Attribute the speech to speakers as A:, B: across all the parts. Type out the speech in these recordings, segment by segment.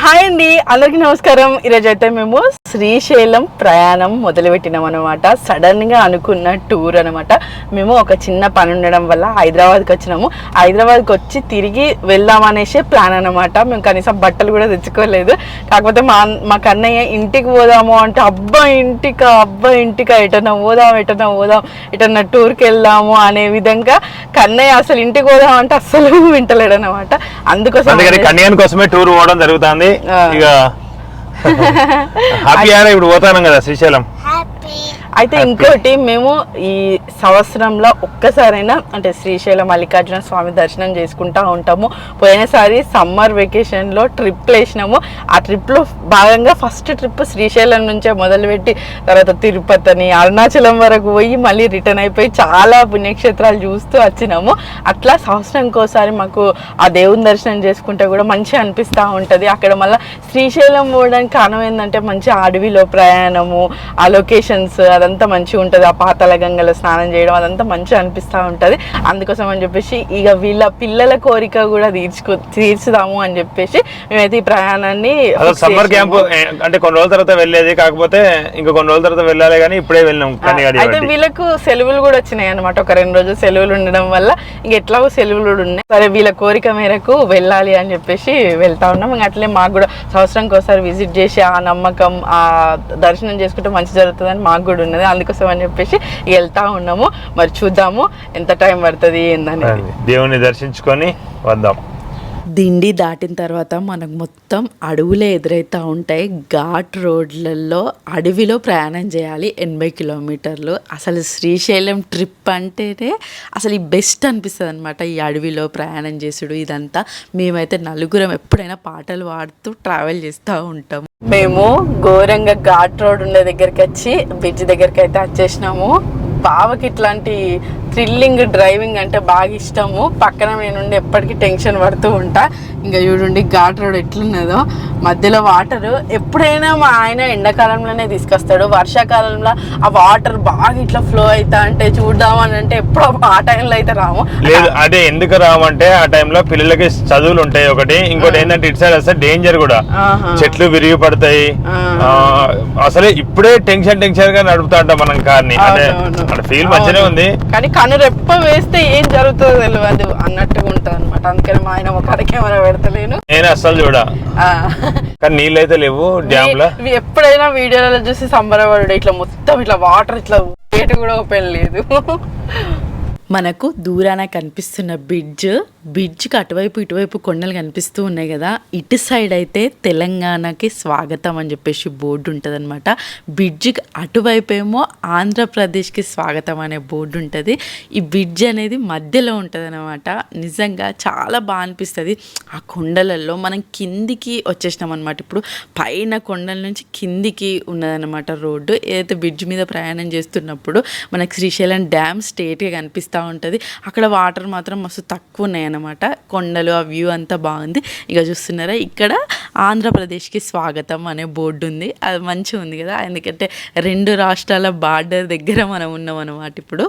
A: Hi అండి, అందరికీ నమస్కారం. ఈరోజు అయితే మేము శ్రీశైలం ప్రయాణం మొదలుపెట్టినాం అనమాట. సడన్గా అనుకున్న టూర్ అనమాట. మేము ఒక చిన్న పని ఉండడం వల్ల హైదరాబాద్కి వచ్చినాము. హైదరాబాద్కి వచ్చి తిరిగి వెళ్దామనేసే ప్లాన్ అనమాట. మేము కనీసం బట్టలు కూడా తెచ్చుకోలేదు. కాకపోతే మా కన్నయ్య ఇంటికి పోదాము అంటే అబ్బా ఇంటికా ఎటన్నా పోదాం ఎటన్నా టూర్కి వెళ్దాము అనే విధంగా కన్నయ్య అసలు ఇంటికి పోదాం అంటే అస్సలు వింటలేడు అనమాట. అందుకోసం
B: కన్యాన్ కోసమే టూర్ పోవడం జరుగుతుంది. ఇక హ్యాపీ అయినా ఇప్పుడు పోతాను కదా శ్రీశైలం.
A: అయితే ఇంకోటి, మేము ఈ సంవత్సరంలో ఒక్కసారైనా అంటే శ్రీశైలం మల్లికార్జున స్వామి దర్శనం చేసుకుంటా ఉంటాము. పోయినసారి సమ్మర్ వెకేషన్లో ట్రిప్లు వేసినాము. ఆ ట్రిప్లో భాగంగా ఫస్ట్ ట్రిప్ శ్రీశైలం నుంచే మొదలుపెట్టి తర్వాత తిరుపతిని అరుణాచలం వరకు పోయి మళ్ళీ రిటర్న్ అయిపోయి చాలా పుణ్యక్షేత్రాలు చూస్తూ వచ్చినాము. అట్లా సంవత్సరంకోసారి మాకు ఆ దేవుని దర్శనం చేసుకుంటే కూడా మంచిగా అనిపిస్తూ ఉంటుంది. అక్కడ మళ్ళీ శ్రీశైలం పోవడానికి కారణం ఏంటంటే మంచి అడవిలో ప్రయాణము, ఆ లొకేషన్స్ అదంతా మంచిగా ఉంటుంది. ఆ పాతాళ గంగలో స్నానం చేయడం అదంతా మంచిగా అనిపిస్తూ ఉంటుంది. అందుకోసం అని చెప్పేసి ఇక వీళ్ళ పిల్లల కోరిక కూడా తీర్చుదాము అని చెప్పేసి మేమైతే ఈ ప్రయాణాన్ని
B: సమ్మర్ క్యాంప్ అంటే కొన్ని రోజుల తర్వాత వెళ్ళేది, కాకపోతే ఇంకా కొన్ని రోజుల తర్వాత వెళ్ళాలి కానీ ఇప్పుడే వెళ్ళినాం.
A: అయితే వీళ్ళకు సెలవులు కూడా వచ్చినాయి అనమాట. ఒక 2 రోజులు సెలవులు ఉండడం వల్ల ఇంక ఎట్లాగో సెలవులు కూడా ఉన్నాయి. సరే వీళ్ళ కోరిక మేరకు వెళ్ళాలి అని చెప్పేసి వెళ్తా ఉన్నాం. ఇంక అట్లే మాకు కూడా సంవత్సరానికి ఒకసారి విజిట్ చేసి ఆ నమ్మకం, ఆ దర్శనం చేసుకుంటే మంచి జరుగుతుందని మాకు కూడా ఉన్నది. అందుకోసం అని చెప్పేసి వెళ్తా ఉన్నాము. మరి చూద్దాము ఎంత టైం పడుతుంది ఏందని.
B: దేవుని దర్శించుకొని వద్దాం.
A: దిండి దాటిన తర్వాత మనకు మొత్తం అడవులే ఎదురైతూ ఉంటాయి. ఘాట్ రోడ్లలో అడవిలో ప్రయాణం చేయాలి 80 కిలోమీటర్లు. అసలు శ్రీశైలం ట్రిప్ అంటేనే అసలు ఈ బెస్ట్ అనిపిస్తుంది అనమాట. ఈ అడవిలో ప్రయాణం చేసుడు ఇదంతా. మేమైతే నలుగురం ఎప్పుడైనా పాటలు పాడుతూ ట్రావెల్ చేస్తూ ఉంటాము. మేము ఘోరంగా ఘాట్ రోడ్ ఉండే దగ్గరికి వచ్చి బ్రిడ్జ్ దగ్గరికి అయితే వచ్చేసినాము. బావకి ఇట్లాంటి థ్రిల్లింగ్ డ్రైవింగ్ అంటే బాగా ఇష్టము. పక్కన నేనుండి ఎప్పటికీ టెన్షన్ పడుతూ ఉంటా. ఇంకా చూడండి ఘాట్ రోడ్ ఎట్లున్నదో, మధ్యలో వాటర్. ఎప్పుడైనా మా ఆయన ఎండాకాలంలోనే తీసుకొస్తాడు. వర్షాకాలంలో ఆ వాటర్ బాగా ఇట్లా ఫ్లో అవుతా అంటే చూద్దామని అంటే ఎప్పుడో ఆ టైంలో అయితే రాము.
B: లేదు అంటే ఎందుకు రామంటే ఆ టైంలో పిల్లలకి చదువులు ఉంటాయి ఒకటి, ఇంకోటి ఏంటంటే ఇటు సైడ్ వస్తే డేంజర్ కూడా, చెట్లు విరిగి పడతాయి. అసలు ఇప్పుడే టెన్షన్ గా నడుపుతా ఉంటాం మనం కార్ని. అంటే ఫీల్ మంచిగానే ఉంది
A: కానీ కనురెప్ప వేస్తే ఏం జరుగుతుందో తెలియదు అన్నట్టుగా ఉంటుంది అనమాట. అందుకని మా ఆయన ఒక కెమెరా పెడతలేను.
B: నేను అస్సలు చూడ, కానీ నీళ్ళు అయితే లేవు డ్యామ్ లో.
A: ఎప్పుడైనా వీడియోలలో చూసి సంబరపడు, ఇట్లా మొత్తం ఇట్లా వాటర్ ఇట్లా గేట్ కూడా ఓపెన్ లేదు. మనకు దూరాన కనిపిస్తున్న బ్రిడ్జ్కి అటువైపు ఇటువైపు కొండలు కనిపిస్తూ ఉన్నాయి కదా. ఇటు సైడ్ అయితే తెలంగాణకి స్వాగతం అని చెప్పేసి బోర్డు ఉంటుంది అనమాట. బ్రిడ్జ్కి అటువైపు ఏమో ఆంధ్రప్రదేశ్కి స్వాగతం అనే బోర్డు ఉంటుంది. ఈ బ్రిడ్జ్ అనేది మధ్యలో ఉంటుంది అనమాట. నిజంగా చాలా బాగా అనిపిస్తుంది. ఆ కొండలలో మనం కిందికి వచ్చేసినాం అనమాట. ఇప్పుడు పైన కొండల నుంచి కిందికి ఉన్నదనమాట రోడ్డు. ఏదైతే బ్రిడ్జ్ మీద ప్రయాణం చేస్తున్నప్పుడు మనకు శ్రీశైలం డ్యామ్ స్ట్రేట్గా కనిపిస్తూ ఉంటుంది. అక్కడ వాటర్ మాత్రం మస్తు తక్కువ ఉన్నాయి అన్నమాట. కొండలు, ఆ వ్యూ అంతా బాగుంది. ఇక చూస్తున్నారా, ఇక్కడ ఆంధ్రప్రదేశ్కి స్వాగతం అనే బోర్డు ఉంది. అది మంచిగా ఉంది కదా, ఎందుకంటే 2 రాష్ట్రాల బార్డర్ దగ్గర మనం ఉన్నాం అన్నమాట. ఇప్పుడు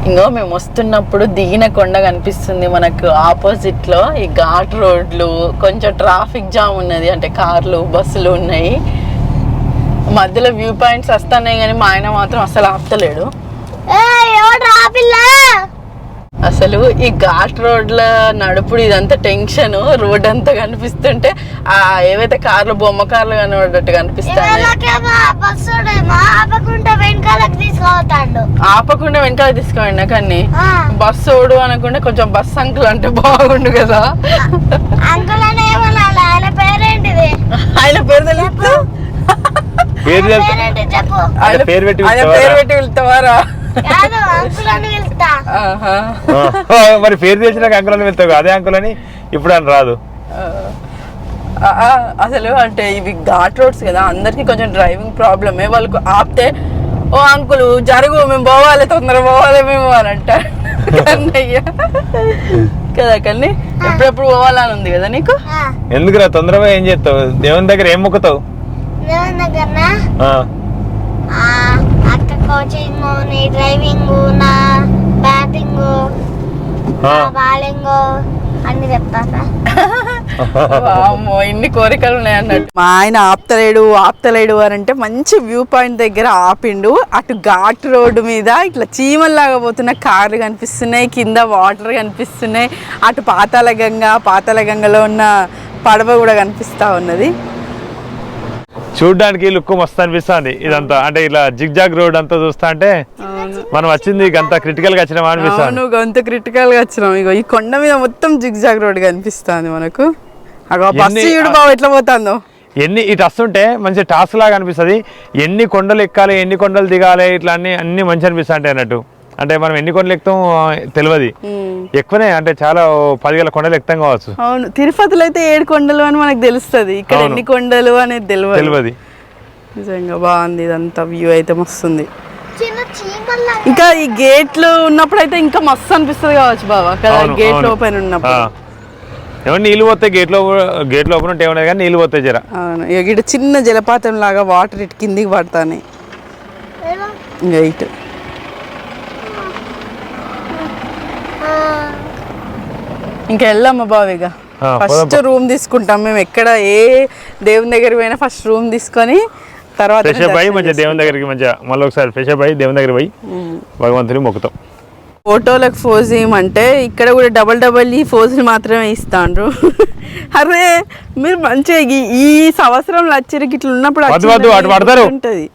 A: ఇంకో మేము వస్తున్నప్పుడు దిగిన కొండ కనిపిస్తుంది మనకు ఆపోజిట్లో. ఈ ఘాట్ రోడ్లు, కొంచెం ట్రాఫిక్ జామ్ ఉన్నది, అంటే కార్లు బస్సులు ఉన్నాయి. మధ్యలో వ్యూ పాయింట్స్ వస్తున్నాయి కానీ మా ఆయన మాత్రం అసలు ఆపుతలేడు. అసలు ఈ ఘాట్ రోడ్ల నడుపుడు ఇదంతా టెన్షన్. రోడ్ అంతా కనిపిస్తుంటే ఆ ఏవైతే కార్లు, బొమ్మ కార్లు కనబడ్డట్టు కనిపిస్తాయి. ఆపకుండా వెనకాల తీసుకోండి. కానీ బస్సు ఓడు అనకుండా కొంచెం బస్ అంకుల్ అంటే బాగుండు కదా. ఆయన పేరు తెలియదు, ఆయన పేరు పెట్టి వెళ్తావారా?
B: మరి పేరు తెలిసినాక అంకులని వెళ్తావు, అదే అంకులని ఇప్పుడు అని రాదు.
A: అసలు అంటే ఇవి ఘాట్ రోడ్స్ కదా, అందరికి కొంచెం డ్రైవింగ్ ప్రాబ్లమే. వాళ్ళకు ఆపితే ఓ అంకులు జరుగు, మేము పోవాలి, తొందర పోవాలి మేము అని అంటారు కదా. కానీ ఎప్పుడెప్పుడు పోవాలని ఉంది కదా నీకు.
B: ఎందుకురా తొందరగా ఏం చేస్తావు? దేవుని దగ్గర ఏం మొక్కుతావు?
C: కోచింగ్, నీ డ్రైవింగ్, నా బ్యాటింగ్, బౌలింగ్ అన్ని చెప్తాను.
A: వామ్మో, ఇన్ని కోరికలు ఉన్నాయి అన్నట్టు. మా ఆయన ఆపుతలేడు అని అంటే మంచి వ్యూ పాయింట్ దగ్గర ఆపిండు. అటు ఘాట్ రోడ్డు మీద ఇట్లా చీమల్లాగా పోతున్న కార్లు కనిపిస్తున్నాయి, కింద వాటర్ కనిపిస్తున్నాయి, అటు పాతాళ గంగలో ఉన్న పడవ కూడా కనిపిస్తా ఉన్నది.
B: చూడ్డానికి లుక్ మస్తు అనిపిస్తుంది ఇదంతా. అంటే ఇలా జిగ్జాగ్ రోడ్ అంతా చూస్తా అంటే మనం వచ్చింది అంత క్రిటికల్ గా వచ్చినామా అనిపిస్తుంది.
A: నువ్వు అంత క్రిటికల్ గా వచ్చినాం. ఇగో ఈ కొండ మీద మొత్తం జిగ్జాగ్ రోడ్ కనిపిస్తుంది మనకు. బస్సు చూడు బాబు ఎట్లా పోతుందో.
B: ఇటు వస్తుంటే మంచి టాస్క్ లాగా అనిపిస్తుంది. ఎన్ని కొండలు ఎక్కాలి, ఎన్ని కొండలు దిగాలి, ఇట్లా అన్ని మంచి అనిపిస్తాయి అన్నట్టు. అంటే మనం ఎన్ని కొండలు ఎక్కుతాం తెలియదు, ఎక్కువనే అంటే చాలా 10,000 కొండలు ఎక్కుతాం కావచ్చు.
A: అవును, తిరుపతిలో అయితే 7 కొండలు అని మనకు తెలుస్తుంది, ఇక్కడ ఎన్ని కొండలు అనేది తెలియదు. నిజంగా బాగుంది ఇదంతా, వ్యూ అయితే మస్తుంది. ఇంకా ఈ గేట్లు ఉన్నప్పుడు అయితే ఇంకా మస్తు అనిపిస్తుంది కావచ్చు బాబా కదా, గేట్ ఓపెన్ ఉన్నప్పుడు.
B: ఏమన్నా నీళ్ళు పోతాయి గేట్ ఓపెన్ ఉంటే ఏమన్నా కానీ నీళ్ళు పోతాయి జర.
A: అవును, ఇటు చిన్న జలపాతం లాగా వాటర్ ఇటు కిందికి పడతాయి. ఇంకా ఇటు ఇంకా వెళ్ళాము బావిగా. ఫస్ట్ రూమ్ తీసుకుంటాం మేము, ఎక్కడ ఏ దేవుని దగ్గరికి పోయినా ఫస్ట్ రూమ్ తీసుకొని తర్వాత
B: ఫ్రెష్ అప్ అయ్యి మంచిగా దేవుని దగ్గరికి మంచిగా మళ్ళీ ఒకసారి ఫ్రెష్ అప్ అయ్యి దేవుని దగ్గర పోయి భగవంతుని మొక్కుతాం.
A: ఫోటోలకు ఫోజ్ చేయమంటే ఇక్కడ కూడా డబల్ ఈ ఫోజులు మాత్రమే ఇస్తాండ్రు. అరే మీరు మంచిగా ఈ సంవత్సరంలో వచ్చరికి ఇట్లా ఉన్నప్పుడు ఉంటుంది.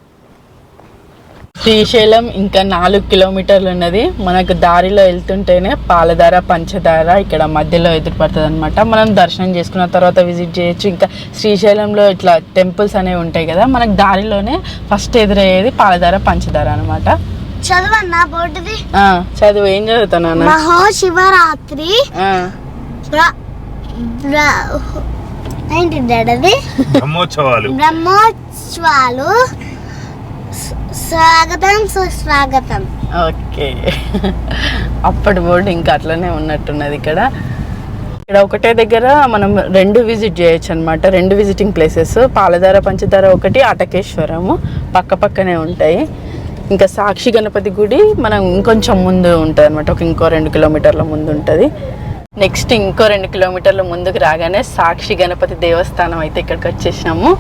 A: శ్రీశైలం ఇంకా 4 కిలోమీటర్లు ఉన్నది. మనకు దారిలో వెళ్తుంటేనే పాలధార పంచదార ఇక్కడ మధ్యలో ఎదురుపడుతుంది అనమాట. మనం దర్శనం చేసుకున్న తర్వాత విజిట్ చేయొచ్చు. ఇంకా శ్రీశైలంలో ఇట్లా టెంపుల్స్ అనేవి ఉంటాయి కదా, మనకు దారిలోనే ఫస్ట్ ఎదురయ్యేది పాలధార పంచదార అనమాట.
C: చదవన్నా బోర్డుది.
A: చదువు. ఏం చదువుతాను?
C: మహాశివరాత్రి బ్రహ్మోత్సవాలు స్వాగతం సుస్వాగతం.
A: ఓకే, అప్పటి బోర్డు ఇంకా అట్లనే ఉన్నట్టున్నది. ఇక్కడ ఒకటే దగ్గర మనం 2 విజిట్ చేయొచ్చు అనమాట. 2 విజిటింగ్ ప్లేసెస్, పాలధార పంచదార ఒకటి, అటకేశ్వరము పక్క పక్కనే ఉంటాయి. ఇంకా సాక్షి గణపతి గుడి మనం ఇంకొంచెం ముందు ఉంటుంది అనమాట, ఇంకో 2 కిలోమీటర్ల ముందు ఉంటుంది. నెక్స్ట్ ఇంకో 2 కిలోమీటర్ల ముందుకు రాగానే సాక్షి గణపతి దేవస్థానం అయితే ఇక్కడికి వచ్చేసినాము.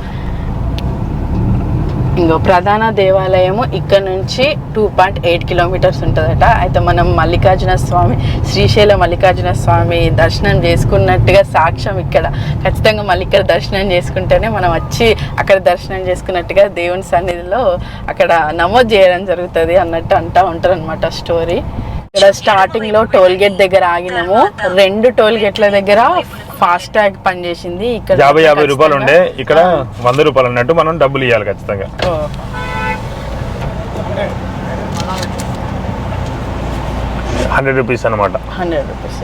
A: ఇంకో ప్రధాన దేవాలయము ఇక్కడ నుంచి 2.8 కిలోమీటర్స్ ఉంటుందట. అయితే మనం శ్రీశైల మల్లికార్జున స్వామి దర్శనం చేసుకున్నట్టుగా సాక్ష్యం ఇక్కడ ఖచ్చితంగా మళ్ళీ ఇక్కడ దర్శనం చేసుకుంటేనే మనం వచ్చి అక్కడ దర్శనం చేసుకున్నట్టుగా దేవుని సన్నిధిలో అక్కడ నమోదు చేయడం జరుగుతుంది అన్నట్టు అంటూ ఉంటారు అనమాట స్టోరీ. ఇక్కడ స్టార్టింగ్ లో టోల్ గేట్ దగ్గర ఆగినాము. 2 టోల్ గేట్ల దగ్గర ఫాస్ట్ ట్యాగ్ పనిచేసింది. ఇక్కడ
B: 50 రూపాయలు ఉండే, ఇక్కడ 100 రూపాయలు అన్నట్టు మనం డబ్బులు ఇవ్వాలి ఖచ్చితంగా. 100 రూపీస్ అనమాట.
A: 100 రూపీస్.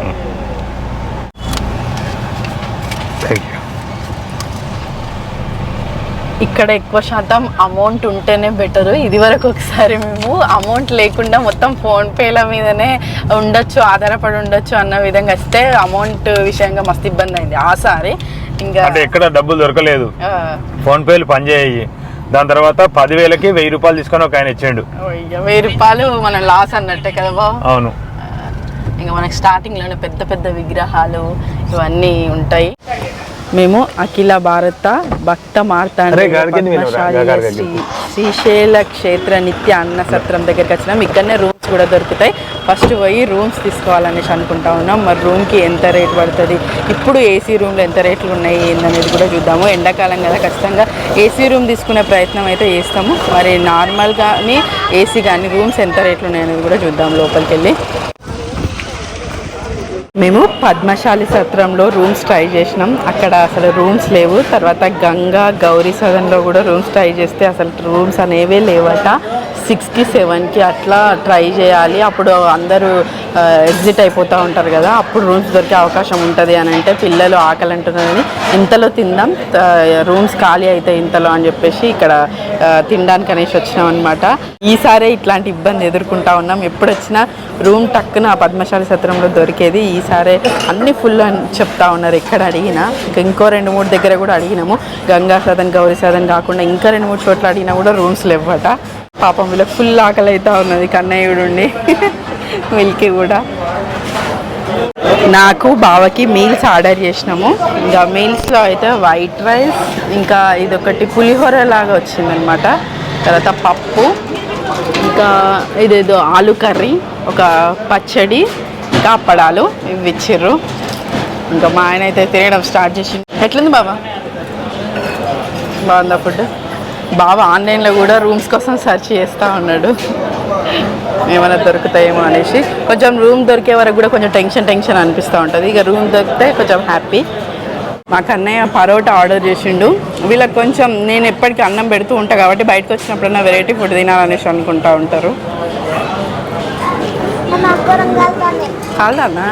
A: ఇక్కడ ఎక్కువ శాతం అమౌంట్ ఉంటేనే బెటరు. ఇది వరకు ఒకసారి మేము అమౌంట్ లేకుండా మొత్తం ఫోన్పేల మీదనే ఉండొచ్చు, ఆధారపడి ఉండొచ్చు అన్న విధంగా వస్తే అమౌంట్ విషయంగా మస్తు ఇబ్బంది అయింది ఆసారి. ఇంకా
B: ఎక్కడ డబ్బులు దొరకలేదు, ఫోన్పేలు పనిచేయి. దాని తర్వాత 10,000కి 1,000 రూపాయలు తీసుకొని ఒక ఆయన ఇచ్చిండు.
A: 1,000 రూపాయలు మనం లాస్ అన్నట్టే కదా బాబు.
B: అవును.
A: ఇంకా మనకి స్టార్టింగ్ లోనే పెద్ద పెద్ద విగ్రహాలు ఇవన్నీ ఉంటాయి. మేము అఖిల భారత భక్త మార్తాండ శ్రీశైల క్షేత్ర నిత్య అన్న సత్రం దగ్గరికి వచ్చినాం. ఇక్కడనే రూమ్స్ కూడా దొరుకుతాయి. ఫస్ట్ పోయి రూమ్స్ తీసుకోవాలనేసి అనుకుంటా ఉన్నాం. మరి రూమ్కి ఎంత రేట్ పడుతుంది, ఇప్పుడు ఏసీ రూమ్లో ఎంత రేట్లు ఉన్నాయి ఏందనేది కూడా చూద్దాము. ఎండాకాలం కదా, ఖచ్చితంగా ఏసీ రూమ్ తీసుకునే ప్రయత్నం అయితే చేస్తాము. మరి నార్మల్ కానీ ఏసీ కానీ రూమ్స్ ఎంత రేట్లు ఉన్నాయనేది కూడా చూద్దాం లోపలికి వెళ్ళి. మేము పద్మశాలి సత్రంలో రూమ్స్ ట్రై చేసినాం, అక్కడ అసలు రూమ్స్ లేవు. తర్వాత గంగా గౌరీ సదన్లో కూడా రూమ్స్ ట్రై చేస్తే అసలు రూమ్స్ అనేవే లేవట. 6కి 7కి అట్లా ట్రై చేయాలి, అప్పుడు అందరూ ఎగ్జిట్ అయిపోతూ ఉంటారు కదా, అప్పుడు రూమ్స్ దొరికే అవకాశం ఉంటుంది అని అంటే పిల్లలు ఆకలి అంటున్నారని ఇంతలో తిందాం, రూమ్స్ ఖాళీ అయితే ఇంతలో అని చెప్పేసి ఇక్కడ తినడానికి అనేసి వచ్చినాం అనమాట. ఈసారి ఇట్లాంటి ఇబ్బంది ఎదుర్కొంటా ఉన్నాం. ఎప్పుడు వచ్చినా రూమ్ టక్కున పద్మశాలి సత్రంలో దొరికేది, ఈసారి అన్ని ఫుల్ అని చెప్తా ఉన్నారు ఎక్కడ అడిగినా. ఇంకో 2-3 దగ్గర కూడా అడిగినాము, గంగా సదన్ గౌరీ సదన్ కాకుండా ఇంకా 2-3 చోట్ల అడిగినా కూడా రూమ్స్ లేవట. పాపం వీళ్ళకి ఫుల్ ఆకలి అవుతా ఉన్నది, కన్నయ్యుడు ఉండి వీళ్ళకి కూడా. నాకు బావకి మీల్స్ ఆర్డర్ చేసినాము. ఇంకా మీల్స్లో అయితే వైట్ రైస్, ఇంకా ఇదొకటి పులిహోర లాగా వచ్చిందనమాట. తర్వాత పప్పు, ఇంకా ఇదేదో ఆలు కర్రీ, ఒక పచ్చడి, ఇంకా అప్పడాలు ఇవి ఇచ్చిర్రు. ఇంకా మా ఆయన అయితే తినడం స్టార్ట్ చేసి. ఎట్లుంది బాబా? బాగుందా ఫుడ్? బాబా ఆన్లైన్లో కూడా రూమ్స్ కోసం సెర్చ్ చేస్తూ ఉన్నాడు, ఏమైనా దొరుకుతాయేమో అనేసి. కొంచెం రూమ్ దొరికే వరకు కూడా కొంచెం టెన్షన్ అనిపిస్తూ ఉంటుంది. ఇక రూమ్ దొరికితే కొంచెం హ్యాపీ. మా కన్నయ్య పరోటా ఆర్డర్ చేసిండు. వీళ్ళకి కొంచెం నేను ఎప్పటికీ అన్నం పెడుతూ ఉంటాను కాబట్టి బయటకు వచ్చినప్పుడన్నా వెరైటీ ఫుడ్ తినాలనేసి అనుకుంటూ ఉంటారు. కాదన్నా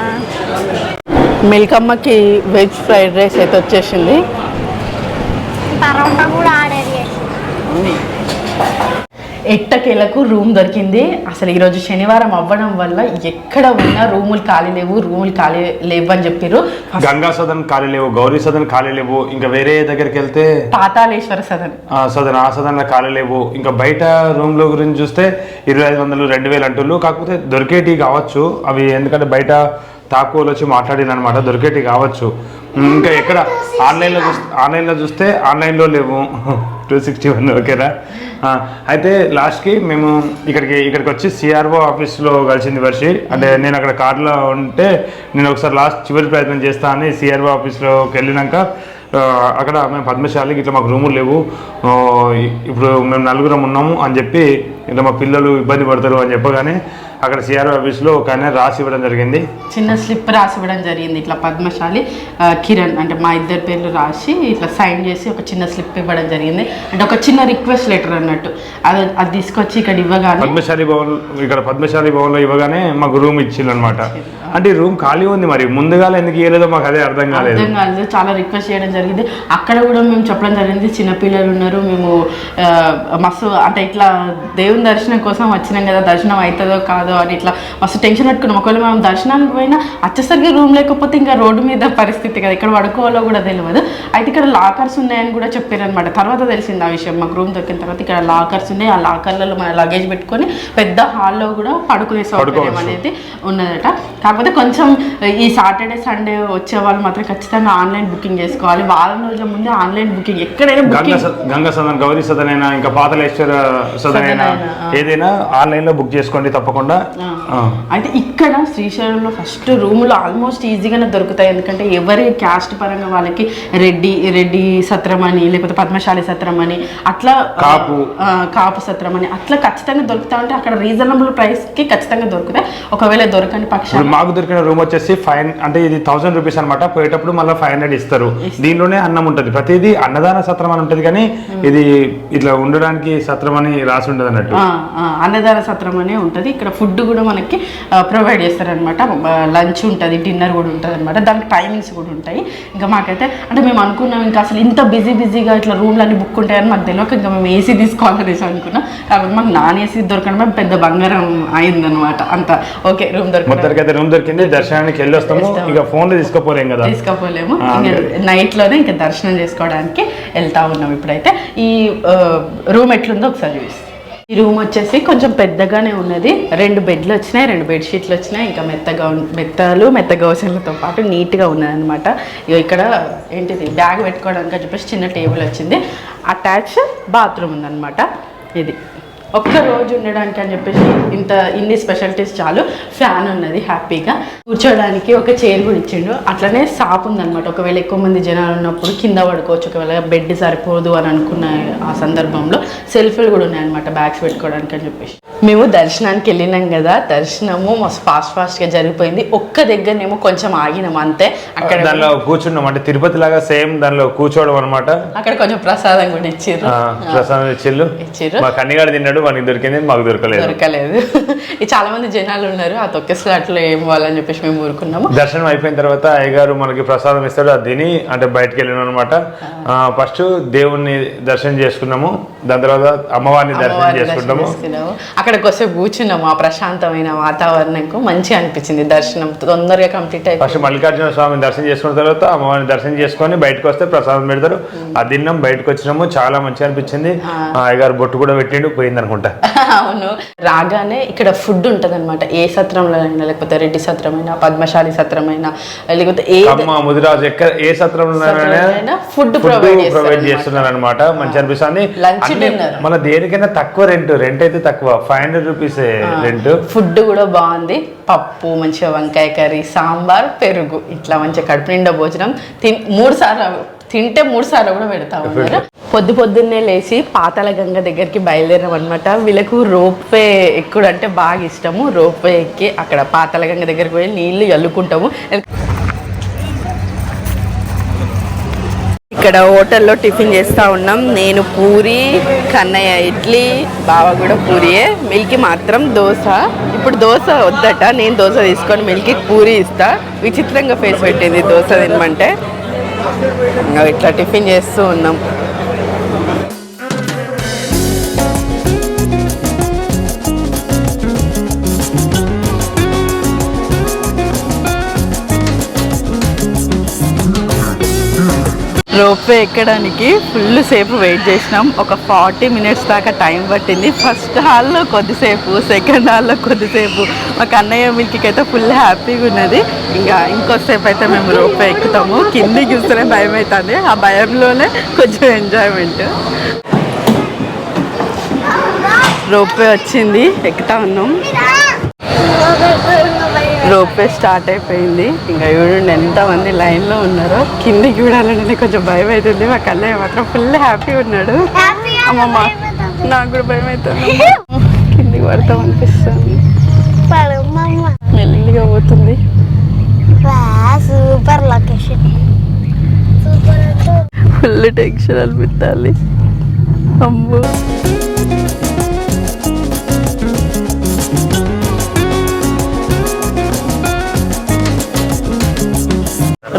A: మిల్కమ్మకి వెజ్ ఫ్రైడ్ రైస్ అయితే వచ్చేసింది.
C: పరోటా కూడా ఆర్డర్ చేసి
A: ఎట్టకేలకు రూమ్ దొరికింది. అసలు ఈరోజు శనివారం అవ్వడం వల్ల ఎక్కడ ఉన్నా రూములు ఖాళీ లేవు అని చెప్పారు.
B: గంగా సదన్ ఖాళీ లేవు, గౌరీ సదన్ ఖాళీ లేవు, ఇంకా వేరే దగ్గరికి వెళ్తే
A: పాతాళేశ్వర సదన్
B: ఆ సదన్ ఖాళీ లేవు. ఇంకా బయట రూమ్ లో గురించి చూస్తే 2500 2000 అంటున్నారు. కాకపోతే దొరికేటి కావచ్చు అవి, ఎందుకంటే బయట తాకువలు వచ్చి మాట్లాడినమాట, దొరికేటి కావచ్చు. ఇంకా ఎక్కడ ఆన్లైన్లో చూస్తే ఆన్లైన్లో లేవు. 261 ఓకేనా. అయితే లాస్ట్కి మేము ఇక్కడికి వచ్చి సిఆర్ఓ ఆఫీస్లో కలిసింది వర్షి. అంటే నేను అక్కడ కార్లో ఉంటే నేను ఒకసారి చివరి ప్రయత్నం చేస్తా అని సిఆర్ఓ ఆఫీస్లోకి వెళ్ళినాక అక్కడ మేము పద్మశాలికి ఇట్లా మాకు రూములు లేవు, ఇప్పుడు మేము 4 ఉన్నాము అని చెప్పి, ఇట్లా మా పిల్లలు ఇబ్బంది పడతారు అని చెప్పగానే అక్కడ సిఆర్ఓ ఆఫీస్లో ఒక ఆయన రాసి ఇవ్వడం జరిగింది, చిన్న
A: స్లిప్ రాసి ఇవ్వడం జరిగింది. ఇట్లా పద్మశాలి కిరణ్ అంటే మా ఇద్దరు పేర్లు రాసి ఇట్లా సైన్ చేసి ఒక చిన్న స్లిప్ ఇవ్వడం జరిగింది. అంటే ఒక చిన్న రిక్వెస్ట్ లెటర్ అన్నట్టు అది తీసుకొచ్చి ఇక్కడ ఇవ్వగానే
B: పద్మశాలి భవన్లో ఇవ్వగానే మాకు రూమ్ ఇచ్చిండు అనమాట. అంటే రూమ్ ఖాళీ ఉంది, మరి ముందుగా ఎందుకు ఇవ్వలేదో మాకు అదే అర్థం కాలేదు.
A: చాలా రిక్వెస్ట్ చేయడం జరిగింది. అక్కడ కూడా మేము చెప్పడం జరిగింది, చిన్నపిల్లలు ఉన్నారు, మేము మస్తు అంటే ఇట్లా దేవుని దర్శనం కోసం వచ్చినాం కదా, దర్శనం అవుతుందో కాదో అని ఇట్లా మస్తు టెన్షన్ పెట్టుకున్నాం. ఒకవేళ మనం దర్శనానికి పోయినా వచ్చేసరికి రూమ్ లేకపోతే ఇంకా రోడ్డు మీద పరిస్థితి కదా, ఇక్కడ పడుకోవాలో కూడా తెలియదు. అయితే ఇక్కడ లాకర్స్ ఉన్నాయని కూడా చెప్పారనమాట. తర్వాత తెలిసింది ఆ విషయం. మాకు రూమ్ దొరికిన తర్వాత ఇక్కడ లాకర్స్ ఉన్నాయి, ఆ లాకర్లలో మన లగేజ్ పెట్టుకొని పెద్ద హాల్లో కూడా పడుకునే సౌకర్యం అనేది ఉన్నదట. కాకపోతే కొంచెం ఈ సాటర్డే సండే వచ్చే వాళ్ళు మాత్రం ఖచ్చితంగా ఆన్లైన్ బుకింగ్ చేసుకోవాలి. వారం రోజుల ముందే ఆన్లైన్ బుకింగ్ ఎక్కడైనా
B: గంగా సదన్, గౌరీ సదన్ అయినా, ఇంకా పాతాళేశ్వర సదన్ అయినా ఏదైనా ఆన్లైన్ లో బుక్ చేసుకోండి తప్పకుండా.
A: అయితే ఇక్కడ శ్రీశైలంలో ఫస్ట్ రూములు ఆల్మోస్ట్ ఈజీగానే దొరుకుతాయి. ఎందుకంటే ఎవరి క్యాస్ట్ పరంగా వాళ్ళకి రెడ్డి సత్రం అని, లేకపోతే పద్మశాలి సత్రం అని, అట్లా కాపు సత్రం అని అట్లా ఖచ్చితంగా దొరుకుతా ఉంటే అక్కడ రీజనబుల్ ప్రైస్ కి ఖచ్చితంగా దొరుకుతాయి. ఒకవేళ దొరకని పక్షాలు
B: మాకు దొరికిన రూమ్ వచ్చేసి అంటే ఇది 1000 రూపీస్ అనమాట. పోయేటప్పుడు మళ్ళీ 500 ఇస్తారు. దీనిలోనే అన్నం ఉంటుంది, ప్రతిదీ అన్నదాన సత్రం అని ఉంటుంది, కానీ ఇది ఇట్లా ఉండడానికి సత్రం అని రాసి ఉంటుంది అన్నట్టు.
A: అన్నదాన సత్రం అనే ఉంటుంది. ఇక్కడ ఫుడ్ కూడా మనకి ప్రొవైడ్ చేస్తారనమాట. లంచ్ ఉంటుంది, డిన్నర్ కూడా ఉంటుంది అనమాట. దానికి టైమింగ్స్ కూడా ఉంటాయి. ఇంకా మాకైతే అంటే మేము అనుకున్నాం ఇంకా అసలు ఇంత బిజీగా ఇట్లా రూమ్లు అన్ని బుక్ ఉంటాయని మాకు తెలియక ఇంకా మేము ఏసీ తీసుకోవాలనేసి అనుకున్నాం. కాబట్టి మాకు నాన్ ఏసీ దొరకడం పెద్ద బంగారం అయిందనమాట. అంత ఓకే రూమ్
B: దొరికింది. దర్శనానికి వెళ్ళి వస్తాము, ఇక ఫోన్లో
A: తీసుకోపోలేము. నైట్ లోనే ఇంకా దర్శనం చేసుకోవడానికి వెళ్తా ఉన్నాం. ఇప్పుడైతే ఈ రూమ్ ఎట్లుందో ఒకసారి చూపిస్తాం. ఈ రూమ్ వచ్చేసి కొంచెం పెద్దగానే ఉన్నది. 2 బెడ్లు వచ్చినాయి, 2 బెడ్షీట్లు వచ్చినాయి, ఇంకా మెత్త గౌసలతో పాటు నీట్గా ఉన్నది అనమాట. ఇక్కడ ఏంటిది బ్యాగ్ పెట్టుకోవడానికి అని చెప్పేసి చిన్న టేబుల్ వచ్చింది. అటాచ్ బాత్రూమ్ ఉందన్నమాట. ఇది ఒక్క రోజు ఉండడానికి అని చెప్పేసి ఇన్ని స్పెషాలిటీస్ చాలు. ఫ్యాన్ ఉన్నది, హ్యాపీగా కూర్చోడానికి ఒక చైర్ కూడా ఇచ్చిండు. అట్లనే సాప్ ఉందన్నమాట. ఒకవేళ ఎక్కువ మంది జనాలు ఉన్నప్పుడు కింద పడుకోవచ్చు. ఒకవేళ బెడ్ సరిపోదు అని అనుకున్న ఆ సందర్భంలో సెల్ఫ్లు కూడా ఉన్నాయన్నమాట బ్యాగ్స్ పెట్టుకోవడానికి అని చెప్పేసి. మేము దర్శనానికి వెళ్ళినాం కదా, దర్శనము మస్తు ఫాస్ట్గా జరిగిపోయింది. ఒక్క దగ్గరనేమో కొంచెం ఆగినాం అంతే. అక్కడ
B: దానిలో కూర్చున్నాం, అంటే తిరుపతి లాగా సేమ్ దానిలో కూర్చోవడం అనమాట.
A: అక్కడ కొంచెం ప్రసాదం కూడా ఇచ్చిర్రు. మా
B: కన్నిగాడు తిన్నాడు, మనకి దొరికింది, మాకు దొరకలేదు.
A: చాలా మంది జనాలు ఉన్నారు, ఆ తొక్కేసులు అట్లా ఏం వాళ్ళని చెప్పేసి మేము ఊరుకున్నాము.
B: దర్శనం అయిపోయిన తర్వాత అయ్యగారు మనకి ప్రసాదం ఇస్తాడు, అది తిని అంటే బయటకు వెళ్ళినాం అనమాట. ఫస్ట్ దేవుణ్ణి దర్శనం చేసుకున్నాము, దాని తర్వాత అమ్మవారిని దర్శనం చేసుకున్నాము.
A: అక్కడికి వస్తే కూర్చున్నాము. ఆ ప్రశాంతమైన వాతావరణంకు మంచిగా అనిపించింది. దర్శనం తొందరగా కంప్లీట్ అయిపోయింది.
B: ఫస్ట్ మల్లికార్జున స్వామిని దర్శనం చేసుకున్న తర్వాత అమ్మవారిని దర్శనం చేసుకొని బయటకు వస్తే ప్రసాదం పెడతారు, అది తిన్నాం, బయటకు వచ్చినాము. చాలా మంచిగా అనిపించింది. అయ్యగారు బొట్టు కూడా పెట్టిండు, పోయింది అనుకుంటా.
A: అవును, రాగానే ఇక్కడ ఫుడ్ ఉంటుంది అనమాట. ఏ సత్రంలో అయినా, లేకపోతే రెడ్డి సత్రమైనా, పద్మశాలి సత్రమైనా, లేకపోతే
B: ముదిరాజు ఎక్కడ ఏ సత్రంలో
A: ఫుడ్
B: ప్రొవైడ్ చేస్తున్నారు అనమాట. మంచి అనిపిస్తుంది.
A: లంచ్ డిన్నర్
B: మన దేనికైనా తక్కువ రెంట్ అయితే తక్కువ, 500 రూపీస్ రెంట్.
A: ఫుడ్ కూడా బాగుంది. పప్పు, మంచిగా వంకాయ కర్రీ, సాంబార్, పెరుగు, ఇట్లా మంచిగా కడుపు నిండా భోజనం. 3 సార్లు తింటే 3 సార్లు కూడా పెడతా ఉన్నారు. పొద్దున్నే లేచి పాతాళ గంగ దగ్గరికి బయలుదేరాం అనమాట. వీళ్ళకు రోప్వే ఎక్కుడు అంటే బాగా ఇష్టము. రోప్వే ఎక్కి అక్కడ పాతాళ గంగ దగ్గరికి పోయి నీళ్లు చల్లుకుంటాము. ఇక్కడ హోటల్లో టిఫిన్ చేస్తూ ఉన్నాం. నేను పూరి, కన్నయ్య ఇడ్లీ, బావ కూడా పూరియే, మిల్కి మాత్రం దోశ. ఇప్పుడు దోశ వద్దట, నేను దోశ తీసుకొని మిల్కి పూరి ఇస్తా. విచిత్రంగా ఫేస్ పెట్టింది దోశ తినమంటే. ఇట్లా టిఫిన్ చేస్తూ ఉన్నాం. రోప్వే ఎక్కడానికి ఫుల్ సేపు వెయిట్ చేసినాం. ఒక 40 మినిట్స్ దాకా టైం పట్టింది. ఫస్ట్ హాల్లో కొద్దిసేపు, సెకండ్ హాల్లో కొద్దిసేపు. మా కన్నయ్య మిల్కి అయితే ఫుల్ హ్యాపీగా ఉన్నది. ఇంకోసేపు అయితే మేము రోప్వే ఎక్కుతాము. కిందికి చూస్తేనే భయం అవుతుంది. ఆ భయంలోనే కొంచెం ఎంజాయ్మెంట్. రోప్వే వచ్చింది, ఎక్కుతా ఉన్నాం. రోప్వే స్టార్ట్ అయిపోయింది. ఇంకా చూడండి ఎంతమంది లైన్లో ఉన్నారో. కిందికి చూడాలంటే కొంచెం భయం అవుతుంది. మా కన్నయ్య మాత్రం ఫుల్ హ్యాపీ ఉన్నాడు. అమ్మమ్మ నాకు కూడా భయం అవుతుంది. కిందికి పడతాం అనిపిస్తుంది. మెల్లిగా పోతుంది.
C: సూపర్ లొకేషన్,
A: ఫుల్ టెన్షన్ అనిపిస్తుంది. అమ్మో,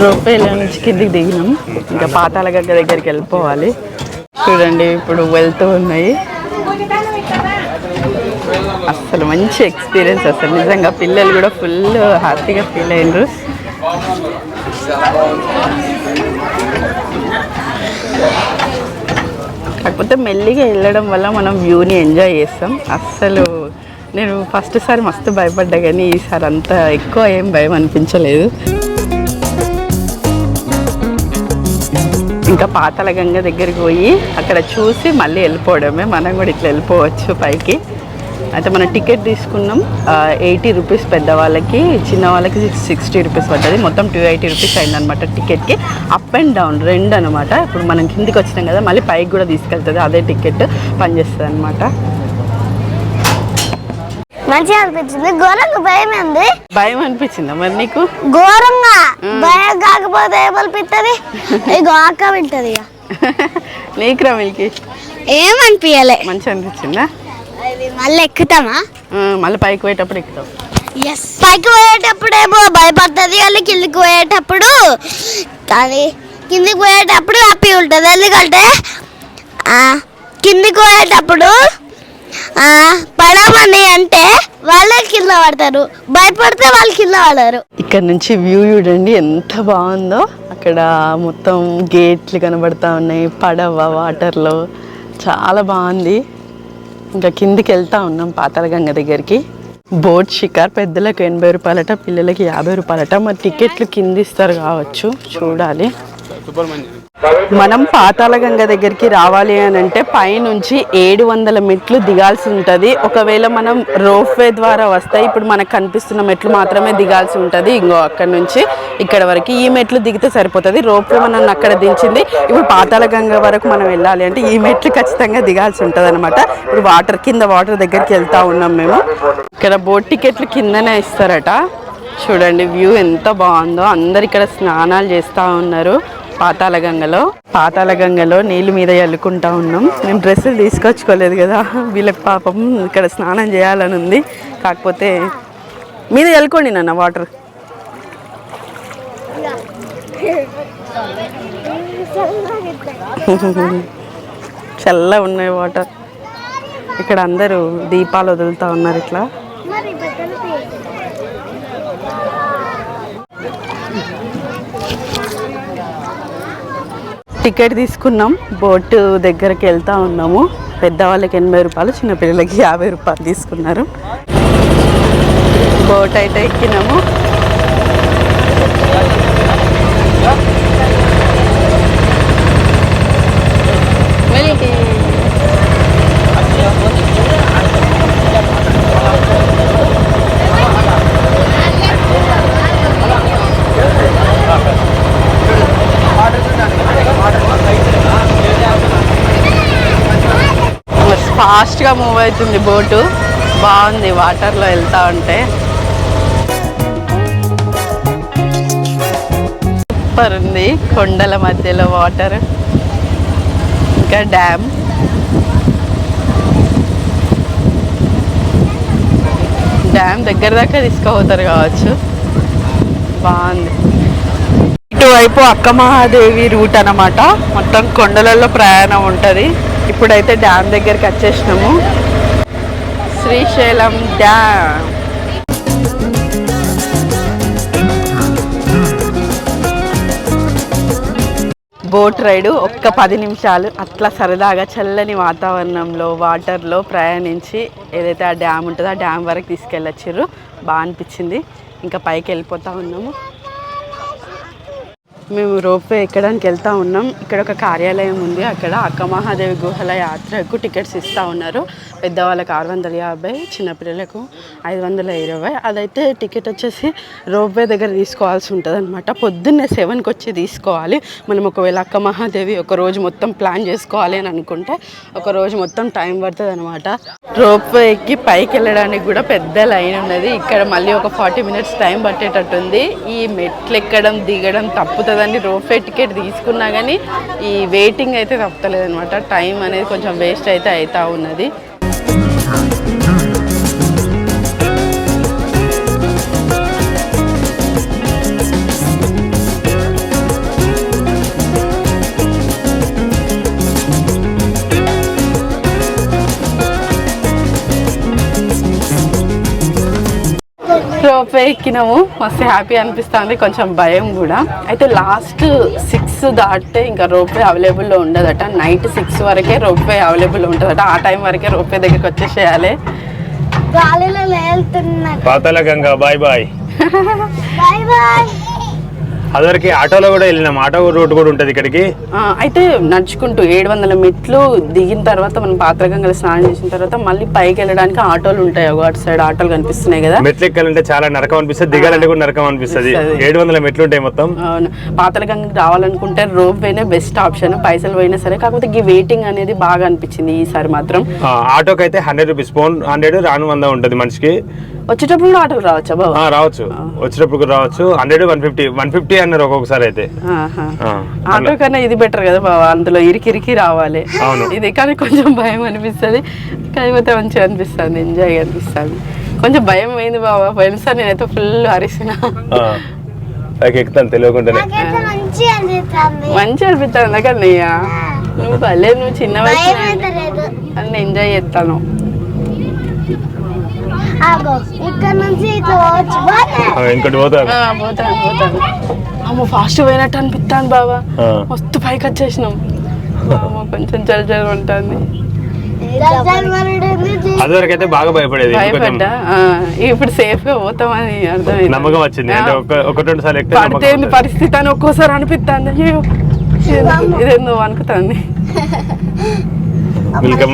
A: రోపేలో నుంచి కిందికి దిగినాం. ఇంకా పాతాళ గంగ దగ్గరికి వెళ్ళిపోవాలి. చూడండి ఇప్పుడు వెళ్తూ ఉన్నాయి. అసలు మంచి ఎక్స్పీరియన్స్. అసలు నిజంగా పిల్లలు కూడా ఫుల్ హ్యాపీగా ఫీల్ అయ్యారు. కాకపోతే మెల్లిగా వెళ్ళడం వల్ల మనం వ్యూని ఎంజాయ్ చేస్తాం. అస్సలు నేను ఫస్ట్ సారి మస్తు భయపడ్డా, కానీ ఈసారి అంత ఎక్కువ ఏం భయం అనిపించలేదు. ఇంకా పాతాళ గంగ దగ్గరికి పోయి అక్కడ చూసి మళ్ళీ వెళ్ళిపోవడమే. మనం కూడా ఇట్లా వెళ్ళిపోవచ్చు పైకి. అయితే మనం టికెట్ తీసుకున్నాం 80 రూపీస్ పెద్దవాళ్ళకి, చిన్న వాళ్ళకి 60 రూపీస్ పడ్డది. మొత్తం 280 రూపీస్ అయిందనమాట టికెట్కి. అప్ అండ్ డౌన్ 2 అనమాట. ఇప్పుడు మనం కిందికి వచ్చినాం కదా, మళ్ళీ పైకి కూడా తీసుకెళ్తుంది. అదే టికెట్ పనిచేస్తుంది అనమాట.
C: మంచిగా అనిపించింది. ఘోరంగా భయం ఉంది.
A: భయం అనిపించిందా మరి నీకు?
C: ఘోరంగా భయం కాకపోతే ఏమనిపిస్తుంది? ఇగో ఆక వింటది.
A: నీకు రమిల్కి
C: ఏమనిపించలే.
A: మంచిగా అనిపించిందా?
C: మళ్ళీ ఎక్కుతామా?
A: మళ్ళీ పైకి పోయేటప్పుడు ఎక్కుతాం.
C: పైకి పోయేటప్పుడు ఏమో భయపడుతుంది, మళ్ళీ కిందికి పోయేటప్పుడు కానీ కిందికి పోయేటప్పుడు హ్యాపీ ఉంటుంది. ఎందుకంటే కిందికి పోయేటప్పుడు పడమని అంటే వాళ్ళే కింద పడతారు, భయపడితే వాళ్ళు కింద పడరు.
A: ఇక్కడ నుంచి వ్యూ చూడండి ఎంత బాగుందో. అక్కడ మొత్తం గేట్లు కనబడతా ఉన్నాయి, పడవ వాటర్లో, చాలా బాగుంది. ఇంకా కిందికి వెళ్తా ఉన్నాం పాతాళ గంగ దగ్గరికి. బోట్ షికార్ పెద్దలకు 80 రూపాయలట, పిల్లలకి 50 రూపాయలట. మరి టికెట్లు కింద ఇస్తారు కావచ్చు, చూడాలి. మనం పాతాళ గంగ దగ్గరికి రావాలి అని అంటే పైనుంచి 700 మెట్లు దిగాల్సి ఉంటుంది. ఒకవేళ మనం రోప్వే ద్వారా వస్తే ఇప్పుడు మనకు కనిపిస్తున్న మెట్లు మాత్రమే దిగాల్సి ఉంటుంది. ఇంకో అక్కడ నుంచి ఇక్కడ వరకు ఈ మెట్లు దిగితే సరిపోతుంది. రోప్వే మనం అక్కడ దించింది. ఇప్పుడు పాతాళ గంగ వరకు మనం వెళ్ళాలి అంటే ఈ మెట్లు ఖచ్చితంగా దిగాల్సి ఉంటుంది అనమాట. ఇప్పుడు వాటర్ దగ్గరికి వెళ్తా ఉన్నాం మేము. ఇక్కడ బోట్ టికెట్లు కిందనే ఇస్తారట. చూడండి వ్యూ ఎంత బాగుందో. అందరు ఇక్కడ స్నానాలు చేస్తూ ఉన్నారు పాతాళ గంగలో నీళ్ళు మీద చల్లుకుంటా ఉన్నాం. మేము డ్రెస్సులు తీసుకొచ్చుకోలేదు కదా, వీళ్ళకి పాపం ఇక్కడ స్నానం చేయాలని ఉంది. కాకపోతే మీద చల్లుకోండి నాన్న వాటర్. చల్లగా ఉన్నాయి వాటర్. ఇక్కడ అందరూ దీపాలు వదులుతూ ఉన్నారు ఇట్లా. టికెట్ తీసుకున్నాం, బోట్ దగ్గరికి వెళ్తా ఉన్నాము. పెద్దవాళ్ళకి 80 రూపాయలు, చిన్నపిల్లలకి 50 రూపాయలు తీసుకున్నారు. బోట్ అయితే ఎక్కినాము. ఫాస్ట్గా మూవ్ అవుతుంది బోటు, బాగుంది వాటర్లో వెళ్తా ఉంటే. సూపర్ ఉంది, కొండల మధ్యలో వాటర్, ఇంకా డ్యామ్. డ్యామ్ దగ్గర దాకా తీసుకుపోతారు కావచ్చు, బాగుంది. ఇటువైపు అక్క మహాదేవి రూట్ అన్నమాట, మొత్తం కొండలలో ప్రయాణం ఉంటుంది. ఇప్పుడైతే డ్యామ్ దగ్గరికి వచ్చేసినాము, శ్రీశైలం డ్యామ్. బోట్ రైడు ఒక్క 10 నిమిషాలు అట్లా సరదాగా చల్లని వాతావరణంలో వాటర్లో ప్రయాణించి ఏదైతే ఆ డ్యామ్ ఉంటుందో ఆ డ్యామ్ వరకు తీసుకెళ్ళొచ్చారు. బాగా అనిపించింది. ఇంకా పైకి వెళ్ళిపోతూ ఉన్నాము. మేము రోప్వే ఎక్కడానికి వెళ్తూ ఉన్నాం. ఇక్కడ ఒక కార్యాలయం ఉంది, అక్కడ అక్క మహాదేవి గుహల యాత్రకు టికెట్స్ ఇస్తూ ఉన్నారు. పెద్దవాళ్ళకి 650, చిన్నపిల్లలకు 520. అదైతే టికెట్ వచ్చేసి రోప్వే దగ్గర తీసుకోవాల్సి ఉంటుంది అనమాట. పొద్దున్నే 7కి వచ్చి తీసుకోవాలి. మనం ఒకవేళ అక్క మహాదేవి ఒక రోజు మొత్తం ప్లాన్ చేసుకోవాలి అని అనుకుంటే ఒక రోజు మొత్తం టైం పడుతుంది అనమాట. రోప్వే ఎక్కి పైకి వెళ్ళడానికి కూడా పెద్ద లైన్ ఉన్నది. ఇక్కడ మళ్ళీ ఒక 40 మినిట్స్ టైం పట్టేటట్టుంది. ఈ మెట్లు ఎక్కడం దిగడం తప్పుతుందని రోప్వే టికెట్ తీసుకున్నా కానీ ఈ వెయిటింగ్ అయితే తప్పలేదు అనమాట. టైం అనేది కొంచెం వేస్ట్ అయితే అవుతా ఉన్నది. రోప్వే ఎక్కినాము, మస్తు హ్యాపీ అనిపిస్తుంది, కొంచెం భయం కూడా. అయితే లాస్ట్ 6 దాటితే ఇంకా రోప్వే అవైలబుల్లో ఉండదట. నైట్ 6 వరకే రోప్వే అవైలబుల్ ఉంటుందట. ఆ టైం వరకే రోప్వే దగ్గరికి వచ్చేసేయాలి.
B: Patala Ganga bye bye.
C: Bye bye.
B: అదరికి ఆటోలో కూడా వెళ్ళినాం, ఆటో రూట్ కూడా ఉంటుంది ఇక్కడికి.
A: అయితే నడుచుకుంటూ 700 మెట్లు దిగిన తర్వాత మనం పాత్రగంగలో స్నానం చేసిన తర్వాత మళ్ళీ పైకి వెళ్ళడానికి ఆటోలు ఉంటాయి. అటు సైడ్ ఆటోలు కనిపిస్తున్నాయి కదా.
B: మెట్లు ఎక్కాలంటే చాలా నరకం అనిపిస్తుంది, దిగాలంటే కూడా నరకం అనిపిస్తుంది. 700 మెట్లు ఉంటాయి మొత్తం.
A: అవును, పాత్రగంగకి రావాలనుకుంటే రోప్ వేనే బెస్ట్ ఆప్షన్. పైసలు పోయినా సరే, కాకపోతే ఈ వెయిటింగ్ అనేది బాగా అనిపించింది ఈసారి మాత్రం.
B: ఆటోకి అయితే 100 రూపీస్, ఫోన్ 100, రాను 100 ఉంటుంది మనిషికి.
A: వచ్చేటప్పుడు కూడా ఆటోలు రావచ్చా బాబా?
B: రావచ్చు, వచ్చేటప్పుడు కూడా రావచ్చు. 100, 150 అన్నారు ఒక్కొక్కసారి అయితే.
A: ఆటో కన్నా ఇది బెటర్ కదా బాబా, అందులో ఇరికి రావాలి. ఇది కానీ కొంచెం భయం అనిపిస్తుంది, కాకపోతే మంచిగా అనిపిస్తుంది, ఎంజాయ్ అనిపిస్తుంది. కొంచెం భయం అయింది బాబా, పోయినసారి నేనైతే ఫుల్ అరిసిన.
B: ఎక్కుతాను తెలియకుండానే,
A: మంచి అనిపిస్తుంది కానీ నువ్వు భలే, నువ్వు చిన్న వయసు అన్ని ఎంజాయ్ చేస్తాను.
B: ఇంకోటి పోతాను.
A: అమ్మ ఫాస్ట్ పోయినట్టు అనిపిస్తాను బాబా, మస్తు పైకి వచ్చేసినాం. కొంచెం చలి ఉంటుంది.
B: అదివరకు అయితే బాగా భయపడేది,
A: భయపడ్డా. ఇప్పుడు సేఫ్ గా పోతామని అర్థమైంది,
B: నమ్మకం వచ్చింది. అంటే 1-2 సార్లు
A: పడితే పరిస్థితి అని ఒక్కోసారి అనిపిస్తుంది. అయ్యో ఇదేందో అనుకుతుంది.
B: వెల్కమ్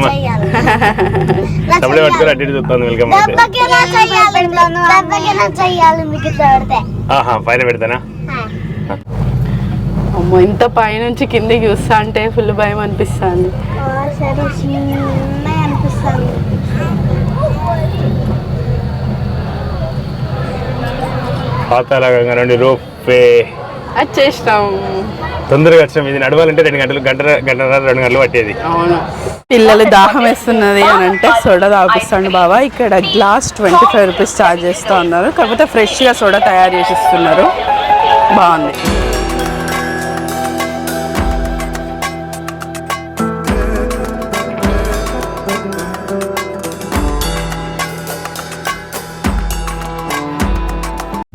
B: తమిళ పట్టుకొని అటు ఇటు చూస్తాను. వెల్కమ్ పైన పెడతానా?
A: అమ్మో, ఇంత పైనుంచి కిందికి చూస్తా అంటే ఫుల్ భయం అనిపిస్తుంది.
B: పాతాళ గంగా నుండి రోప్వే
A: వచ్చేసినాం.
B: తొందరగా వచ్చినాం. ఇది నడవాలంటే 2 గంటలు, గంటన్నర 2 గంటలు పట్టేది.
A: అవును, పిల్లలు దాహం వేస్తున్నది అని అంటే సోడా తాపిస్తాడు బాబా. ఇక్కడ గ్లాస్ 25 రూపీస్ ఛార్జ్ చేస్తూ ఉన్నారు, కాకపోతే ఫ్రెష్గా సోడా తయారు చేసి ఇస్తున్నారు. బాగుంది.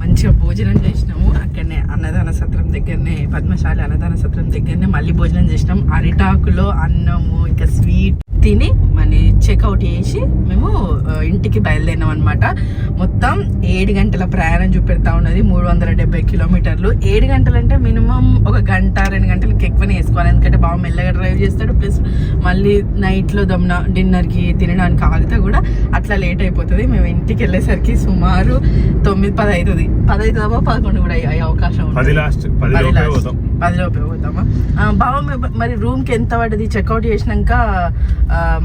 A: మంచిగా భోజనం చేసినాము అక్కడనే, అన్నదాన సత్రం దగ్గరనే, పద్మశాలి అన్నదాన సత్రం దగ్గరనే మళ్ళీ భోజనం చేసినాం. అరిటాకులో అన్నము, ఇంకా స్వీట్ తిని మళ్ళీ చెక్అవుట్ చేసి మేము ఇంటికి బయలుదేరినాం అనమాట. మొత్తం 7 గంటల ప్రయాణం చూపెడతా ఉన్నది, 370 కిలోమీటర్లు. 7 గంటలు అంటే మినిమం 1 గంట 2 గంటలకి ఎక్కువనే వేసుకోవాలి, ఎందుకంటే బాగా మెల్లగా డ్రైవ్ చేస్తాడు. ప్లస్ మళ్ళీ నైట్లో డిన్నర్కి తినడానికి ఆగితే కూడా అట్లా లేట్ అయిపోతుంది. మేము ఇంటికి వెళ్ళేసరికి సుమారు 9-10 అవుతుంది. 10 అవుతుందా 11 కూడా అయ్యే అవకాశం ఉంది. 10 లోపే పోతామా బాబా? మరి రూమ్ కి ఎంత పడ్డది? చెక్అవుట్ చేసినాక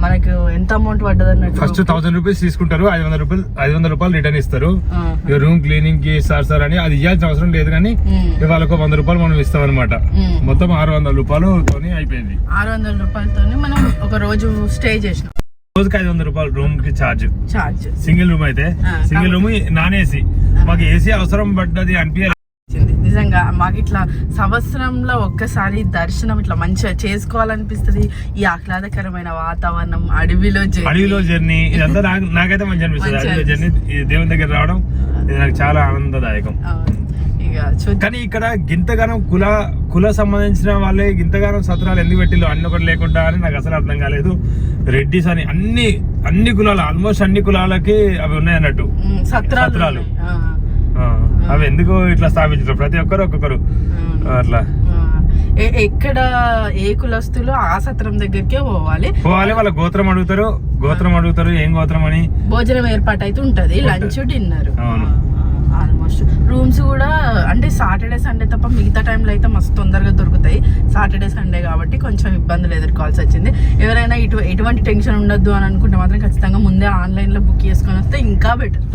A: మనకు ఎంత అమౌంట్ పడ్డది అన్నట్టు?
B: ఫస్ట్ 1000 రూపీస్ తీసుకుంటారు, 500 రూపాయలు రిటర్న్ ఇస్తారు. రూమ్ క్లీనింగ్ కి సార్ అని అది ఇవ్వాల్సిన అవసరం లేదు, కానీ వాళ్ళకు 100 రూపాయలు మనం ఇస్తాం అనమాట. మొత్తం 600 రూపాయలతో అయిపోయింది. 600
A: రూపాయలతో మనం ఒక రోజు స్టే చేసినాం.
B: రోజుకి 500 రూపాయలు రూమ్ కి ఛార్జ్. సింగిల్ రూమ్ అయితే సింగిల్ రూమ్ నాన్ ఏసీ. మాకు ఏసీ అవసరం పడ్డది అనిపించాలి
A: నిజంగా. మాకు ఇట్లా సంవత్సరంలో ఒక్కసారి దర్శనం ఇట్లా మంచిగా చేసుకోవాలనిపిస్తుంది. ఈ ఆహ్లాదకరమైన వాతావరణం, అడవిలో జర్నీ ఇదంతా నాకైతే మంచి అనిపిస్తుంది. అడవిలో జర్నీ, దేవుని దగ్గర రావడం ఇది నాకు చాలా ఆనందదాయకం. కానీ ఇక్కడ గింతగానం కుల సంబంధించిన వాళ్ళే గింతగానం సత్రాలు ఎందుకు పెట్టిల్లు అన్ని ఒకటి లేకుండా అని నాకు అసలు అర్థం కాలేదు. రెడ్డిస్ అని అన్ని కులాలు, ఆల్మోస్ట్ అన్ని కులాలకి అవి ఉన్నాయి అన్నట్టు సత్రాలు. అవి ఎందుకు ఇట్లా స్థాపించారు? ప్రతి ఒక్కరు ఒక్కొక్కరు అట్లా. ఎక్కడ ఏ కులస్తులు ఆ సత్రం దగ్గరికే పోవాలి.
B: వాళ్ళ గోత్రం అడుగుతారు ఏం గోత్రం అని.
A: భోజనం ఏర్పాటు అయితే ఉంటది, లంచ్ డిన్నర్. ఆల్మోస్ట్ రూమ్స్ కూడా అంటే సాటర్డే సండే తప్ప మిగతా టైంలో అయితే మస్తు తొందరగా దొరుకుతాయి. సాటర్డే సండే కాబట్టి కొంచెం ఇబ్బందులు ఎదుర్కోవాల్సి వచ్చింది. ఎవరైనా ఎటువంటి టెన్షన్ ఉండొద్దు అని అనుకుంటే మాత్రం ఖచ్చితంగా ముందే ఆన్లైన్లో బుక్ చేసుకొని వస్తే ఇంకా బెటర్.